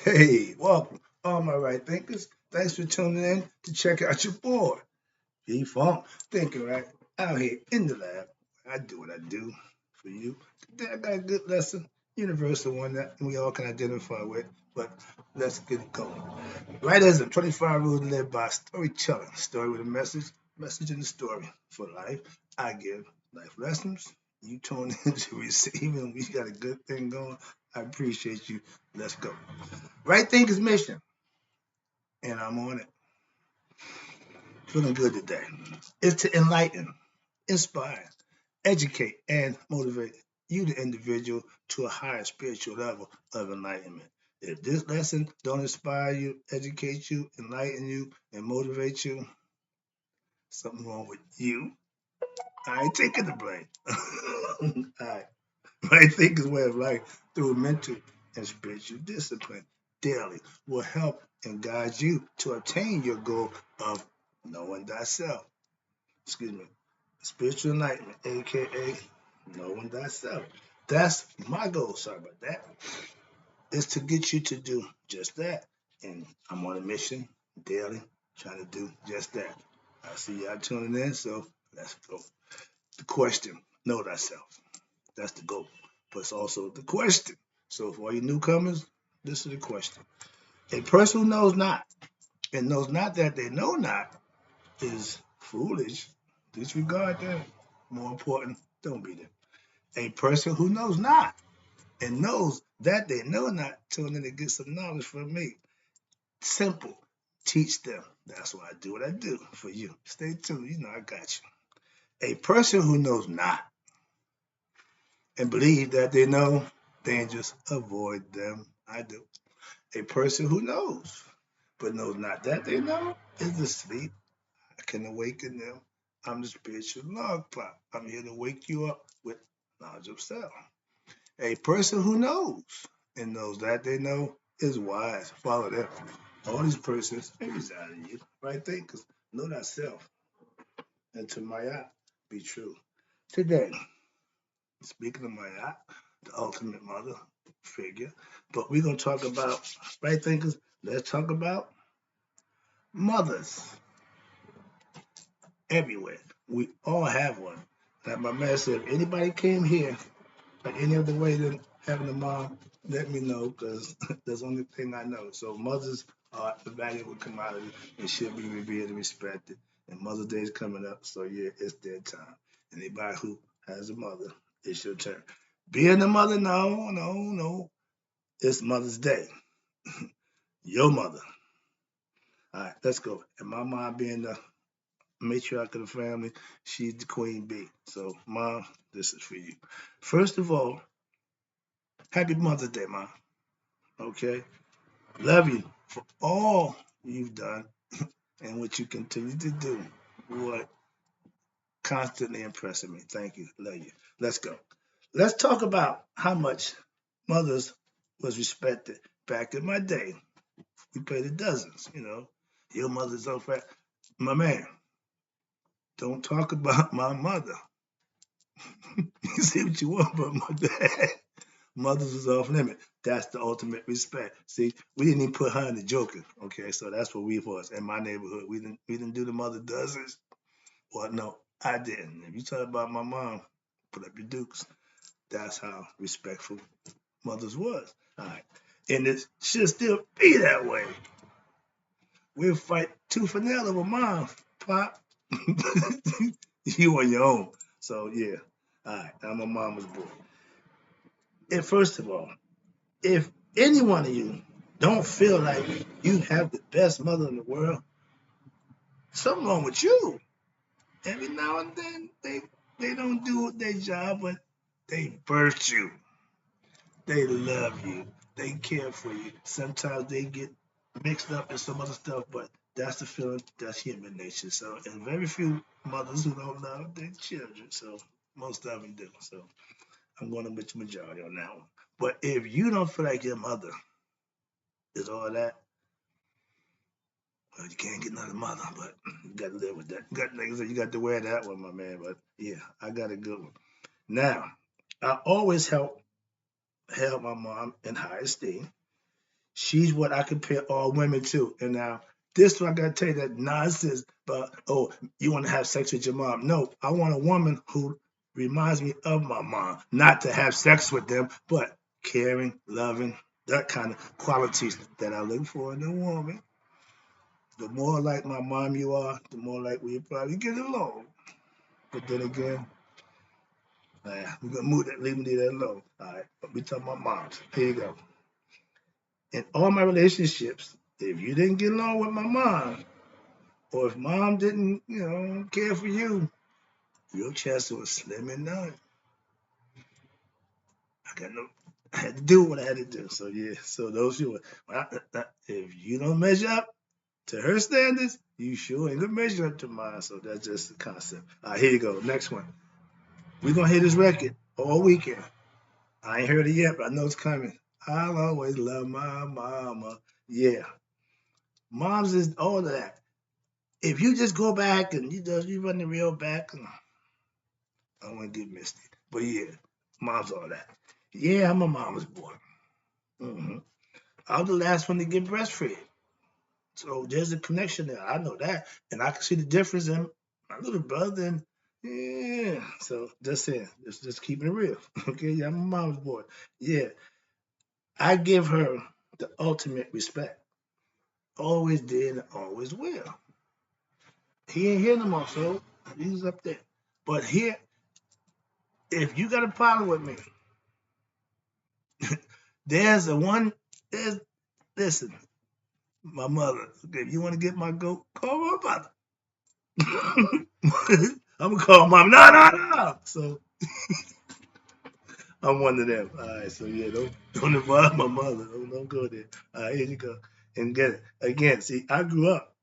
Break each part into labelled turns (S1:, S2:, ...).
S1: Hey, welcome, all my right thinkers. Thanks for tuning in to check out your boy, G Funk, thinking right out here in the lab. I do what I do for you. Today I got a good lesson, universal one that we all can identify with. But let's get it going. Writism, 25 rules to live by storytelling. Story with a message in the story. For life, I give life lessons. You tune in to receive, and we got a good thing going. I appreciate you. Let's go. Right Thinkers Mission, and I'm on it. Feeling good today. Is to enlighten, inspire, educate, and motivate you, the individual, to a higher spiritual level of enlightenment. If this lesson don't inspire you, educate you, enlighten you, and motivate you, something wrong with you. I ain't taking the blame. All right. Right Thinkers way of life through mental and spiritual discipline daily will help and guide you to attain your goal of knowing thyself. Excuse me. Spiritual enlightenment, aka knowing thyself. That's my goal. Sorry about that. Is to get you to do just that. And I'm on a mission daily trying to do just that. I see y'all tuning in, so let's go. The question, know thyself. That's the goal. But it's also the question. So for all you newcomers, this is the question. A person who knows not and knows not that they know not is foolish. Disregard them. More important, don't be them. A person who knows not and knows that they know not, tune in to get some knowledge from me. Simple. Teach them. That's why I do what I do for you. Stay tuned. You know I got you. A person who knows not and believe that they know dangers, avoid them. I do. A person who knows but knows not that they know is asleep. I can awaken them. I'm the spiritual log clock. I'm here to wake you up with knowledge of self. A person who knows and knows that they know is wise. Follow them. All these persons may reside in you, right? Thinkers know thyself, and to Maya be true. Today, speaking of Maya, the ultimate mother figure, but we're gonna talk about right thinkers. Let's talk about mothers everywhere. We all have one. Like my man said, if anybody came here like any other way than having a mom, let me know because that's the only thing I know. So mothers are a valuable commodity and should be revered and respected. And Mother's Day is coming up, so yeah, it's their time. Anybody who has a mother, it's your turn. Being a mother, no, no, no. It's Mother's Day. Your mother. All right, let's go. And my mom being the matriarch of the family, she's the queen bee. So, mom, this is for you. First of all, happy Mother's Day, mom. Okay? Love you for all you've done and what you continue to do. What constantly impressing me. Thank you. Love you. Let's go. Let's talk about how much mothers was respected back in my day. We paid the dozens, you know. Your mother's so fat. My man, don't talk about my mother. You see what you want, but my dad. Mothers was off limit. That's the ultimate respect. See, we didn't even put her in the joking. Okay, so that's what we was in my neighborhood. We didn't do the mother dozens. Well, no, I didn't. If you talk about my mom, put up your dukes. That's how respectful mothers was. All right, and it should still be that way. We'll fight tooth and nail over mom, pop. You on your own. So yeah. All right, I'm a mama's boy. And first of all, if any one of you don't feel like you have the best mother in the world, something wrong with you. Every now and then they don't do their job, but they birth you. They love you. They care for you. Sometimes they get mixed up in some other stuff, but that's the feeling. That's human nature. So, and very few mothers who don't love their children. So, most of them do. So, I'm going to with the majority on that one. But if you don't feel like your mother is all that, well, you can't get another mother, but you got to live with that. You got to wear that one, my man. But yeah, I got a good one. Now, I always held my mom in high esteem. She's what I compare all women to. And now, this one I gotta tell you that nonsense. But oh, you want to have sex with your mom? No, I want a woman who reminds me of my mom. Not to have sex with them, but caring, loving, that kind of qualities that I look for in a woman. The more like my mom you are, the more like we probably get along. But then again, we're gonna leave that alone. All right, but we talking about moms. Here you go. In all my relationships, if you didn't get along with my mom, or if mom didn't, care for you, your chances were slim and none. I had to do what I had to do. So yeah, so those you, if you don't measure up to her standards, you sure ain't gonna measure up to mine. So that's just the concept. All right, here you go. Next one. We're gonna hit this record all weekend. I ain't heard it yet, but I know it's coming. I'll always love my mama. Yeah. Moms is all of that. If you just go back and you run the real back, I don't want to get misty. But yeah, mom's all that. Yeah, I'm a mama's boy. hmm I was the last one to get breastfed. So there's a connection there. I know that. And I can see the difference in my little brother and yeah. So that's it. Just keeping it real. Okay, yeah, I'm a mama's boy. Yeah. I give her the ultimate respect. Always did and always will. He ain't here no more, so he's up there. But here, if you got a problem with me, there's a one. There's listen, my mother. If you want to get my goat, call my mother. I'm gonna call mom. No, no, no. So I'm one of them. All right. So yeah, don't involve my mother. Don't go there. All right, here you go. And get it again. See, I grew up.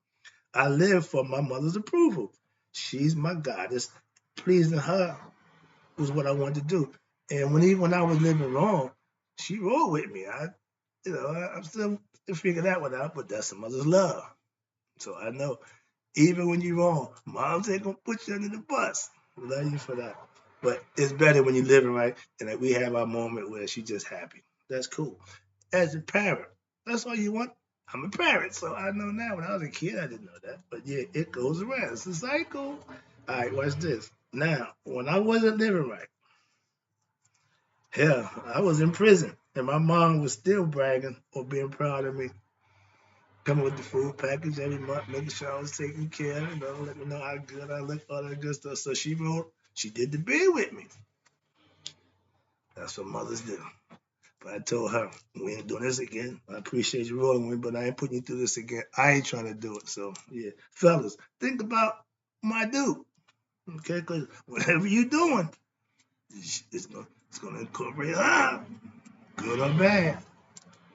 S1: I lived for my mother's approval. She's my goddess. Pleasing her was what I wanted to do. And when I was living wrong, she rolled with me. I'm still figuring that one out, but that's a mother's love. So I know even when you're wrong, moms ain't gonna put you under the bus. Love you for that. But it's better when you're living right and that we have our moment where she's just happy. That's cool. As a parent, that's all you want. I'm a parent, so I know now. When I was a kid, I didn't know that. But yeah, it goes around. It's a cycle. All right, watch this. Now, when I wasn't living right, hell, I was in prison, and my mom was still bragging or being proud of me, coming with the food package every month, making sure I was taken care of, let me know how good I look, all that good stuff. So she did the bid with me. That's what mothers do. But I told her, we ain't doing this again. I appreciate you rolling with me, but I ain't putting you through this again. I ain't trying to do it. So, yeah. Fellas, think about my dude. Okay? Because whatever you're doing, it's going to incorporate her, good or bad.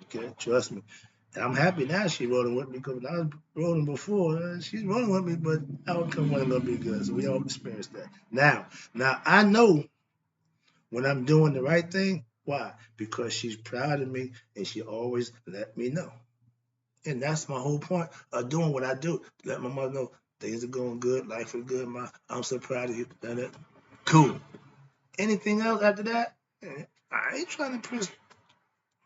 S1: Okay? Trust me. And I'm happy now she's rolling with me because when I was rolling before, she's rolling with me, but outcome wasn't going to be good. So we all experienced that. Now I know when I'm doing the right thing. Why? Because she's proud of me and she always let me know. And that's my whole point of doing what I do. Let my mother know things are going good, life is good, Ma. I'm so proud of you. Cool. Anything else after that? I ain't trying to impress.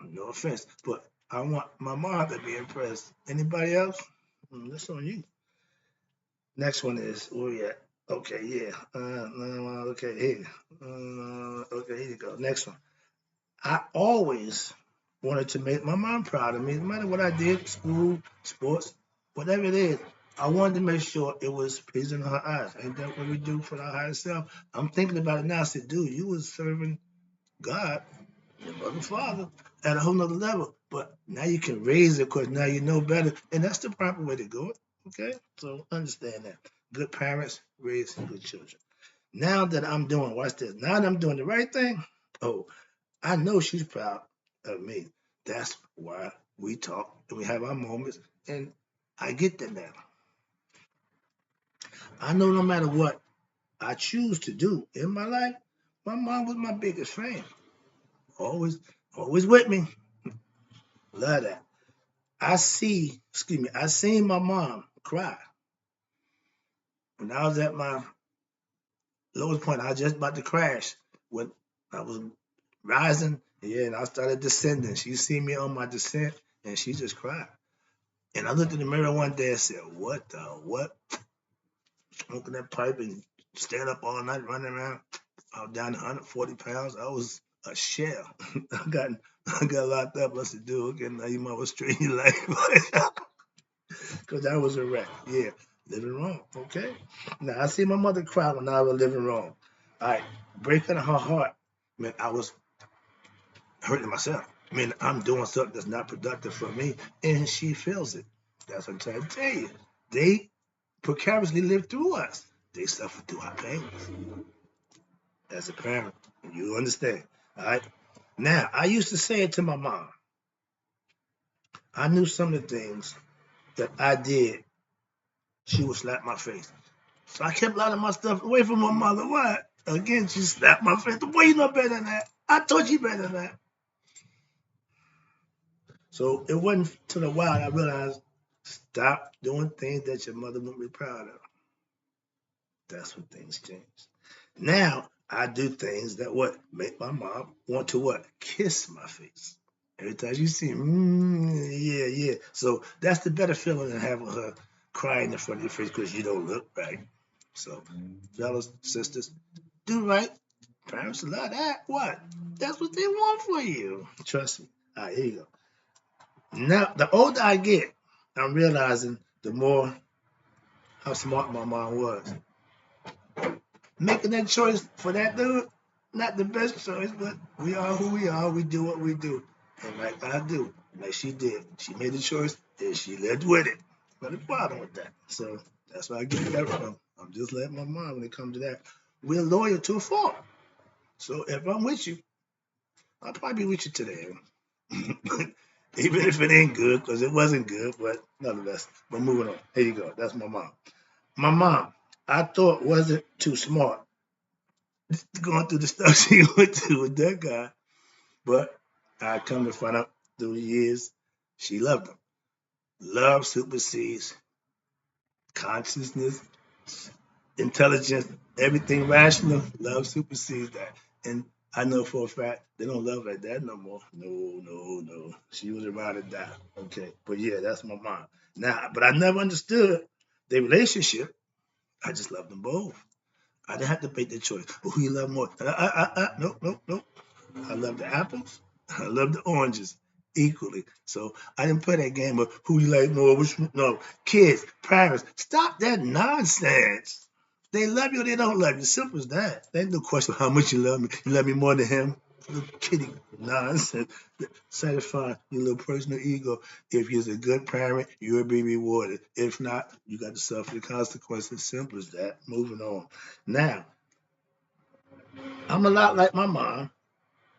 S1: No offense, but I want my mom to be impressed. Anybody else? That's on you. Next one is where we at? Okay, yeah. Okay, here. Okay, here you go. Next one. I always wanted to make my mom proud of me, no matter what I did, school, sports, whatever it is. I wanted to make sure it was pleasing in her eyes. Ain't that what we do for our higher self? I'm thinking about it now. I said, dude, you was serving God, your mother, father, at a whole nother level. But now you can raise it because now you know better. And that's the proper way to go. Okay? So understand that. Good parents raise good children. Now that I'm doing, watch this. Now that I'm doing the right thing, oh, I know she's proud of me. That's why we talk and we have our moments. And I get that now. I know no matter what I choose to do in my life, my mom was my biggest fan. Always, always with me. Love that. I seen my mom cry when I was at my lowest point. I was just about to crash when I was rising. Yeah, and I started descending. She seen me on my descent, and she just cried. And I looked in the mirror one day and said, "What the what? Smoking that pipe and staying up all night running around. I was down to 140 pounds. I was a shell. I got locked up. I said, dude, okay, now you might well straighten your life." Because I was a wreck. Yeah, living wrong. Okay. Now I see my mother cry when I was living wrong. All right, breaking her heart. Man, I was hurting myself. I mean, I'm doing something that's not productive for me, and she feels it. That's what I'm trying to tell you. They precariously live through us. They suffer through our pains. As a parent, you understand. All right. Now, I used to say it to my mom. I knew some of the things that I did, she would slap my face. So I kept a lot of my stuff away from my mother. What? Again, she slapped my face. Boy, you know better than that. I taught you better than that. So it wasn't till a while I realized, stop doing things that your mother wouldn't be proud of. That's when things changed. Now I do things that what make my mom want to what? Kiss my face. Every time you see, yeah, yeah. So that's the better feeling than having her crying in front of your face because you don't look right. So, fellas, sisters, do right. Parents love that. What? That's what they want for you. Trust me. All right, here you go. Now, the older I get, I'm realizing the more how smart my mom was. Making that choice for that dude, not the best choice, but we are who we are. We do what we do. And like I do, like she did. She made the choice and she lived with it. But a problem with that. So that's where I get that from. I'm just like my mom when it comes to that. We're loyal to a fault. So if I'm with you, I'll probably be with you today. Even if it ain't good, because it wasn't good, but nonetheless. But moving on. Here you go. That's my mom. My mom, I thought wasn't too smart going through the stuff she went through with that guy. But I come to find out through the years, she loved him. Love supersedes consciousness, intelligence, everything rational. Love supersedes that. And I know for a fact they don't love like that no more. No, no, no. She was around to die. Okay. But yeah, that's my mom. Now, but I never understood their relationship. I just loved them both. I didn't have to make the choice. Who you love more? Nope, nope, nope. I love the apples. I love the oranges equally. So I didn't play that game of who you like more. No, kids, parents, stop that nonsense. They love you or they don't love you. Simple as that. There ain't no question of how much you love me. You love me more than him. Little kidding nonsense. Satisfy your little personal ego. If you're a good parent, you'll be rewarded. If not, you got to suffer the consequences. Simple as that. Moving on. Now, I'm a lot like my mom.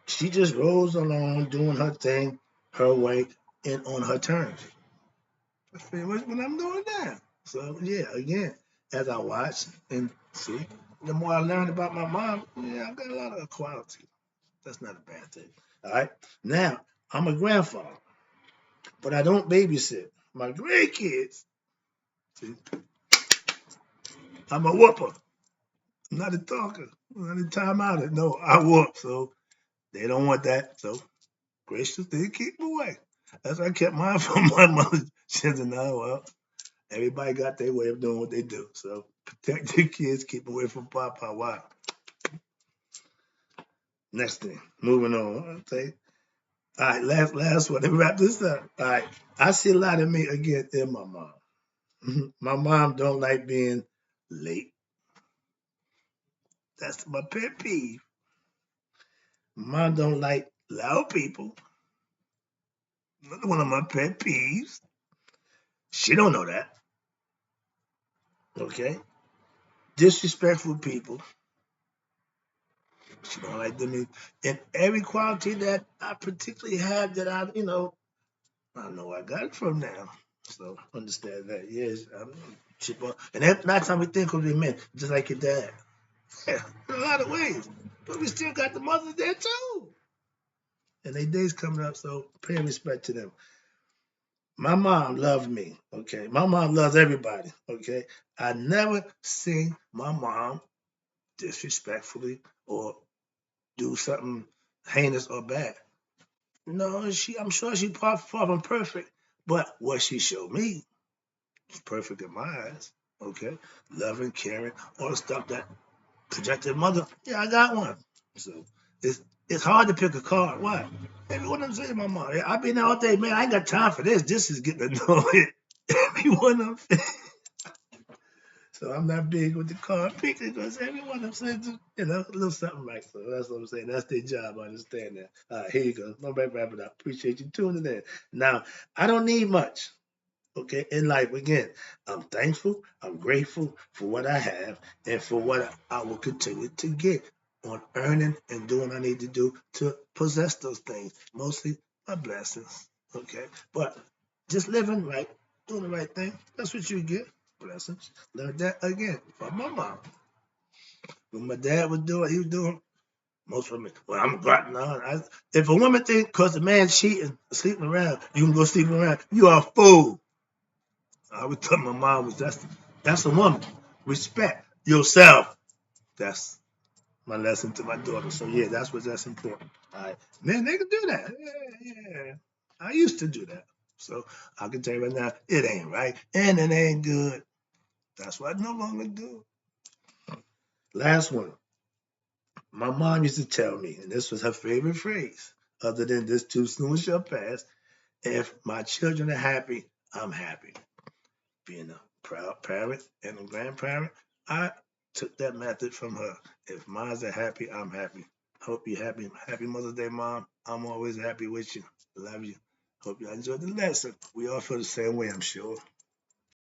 S1: She just rolls along doing her thing her way and on her terms. That's pretty much what I'm doing now. So yeah, again, as I watch and see, the more I learn about my mom, yeah, I got a lot of quality. That's not a bad thing. All right. Now, I'm a grandfather, but I don't babysit my grandkids. See, I'm a whooper. I'm not a talker. I'm not a timeouter. No, I whoop. So they don't want that. So graciously keep away. That's why I kept mine from my mother. She said, no, well, everybody got their way of doing what they do. So protect your kids, keep away from Papa. Wow. Next thing, moving on. Okay. All right, last one. Let me wrap this up. All right. I see a lot of me again in my mom. My mom don't like being late. That's my pet peeve. Mom don't like loud people. Another one of my pet peeves. She don't know that. Okay. Disrespectful people. She don't like them. And every quality that I particularly have that I know I got it from now. So understand that. Yes, I'm chip on. And that not time we think of it, men, just like your dad. Yeah, in a lot of ways. But we still got the mothers there too. And their days coming up, so pay respect to them. My mom loved me, okay? My mom loves everybody, okay? I never seen my mom disrespectfully or do something heinous or bad. No, I'm sure she far from perfect, but what she showed me is perfect in my eyes. Okay, loving, caring, all the stuff that projected mother. Yeah, I got one. So it's it's hard to pick a card. Why? Every one of them say to my mom, yeah, I've been there all day, man. I ain't got time for this. This is getting annoying. Every one of them. So I'm not big with the card picking because everyone I'm saying, a little something right. So that's what I'm saying. That's their job. I understand that. All right, here you go. I'm about to wrap it up. Appreciate you tuning in. Now, I don't need much. Okay, in life again, I'm thankful, I'm grateful for what I have and for what I will continue to get on earning and doing what I need to do to possess those things, mostly my blessings. Okay, but just living right, doing the right thing, that's what you get. Blessings. Learned that again from my mom. When my dad was doing, he was doing most women. Well, I'm a glutton. If a woman think because the man cheating, sleeping around, you can go sleep around, you are a fool. I would tell my mom was that's a woman. Respect yourself. That's my lesson to my daughter. So yeah, that's important. All right. Man, they can do that. Yeah. I used to do that. So I can tell you right now, it ain't right. And it ain't good. That's what I no longer do. Last one. My mom used to tell me, and this was her favorite phrase, other than this too soon shall pass, if my children are happy, I'm happy. Being a proud parent and a grandparent, I took that method from her. If mine's are happy, I'm happy. Hope you're happy. Happy Mother's Day, Mom. I'm always happy with you. Love you. Hope you enjoyed the lesson. We all feel the same way, I'm sure.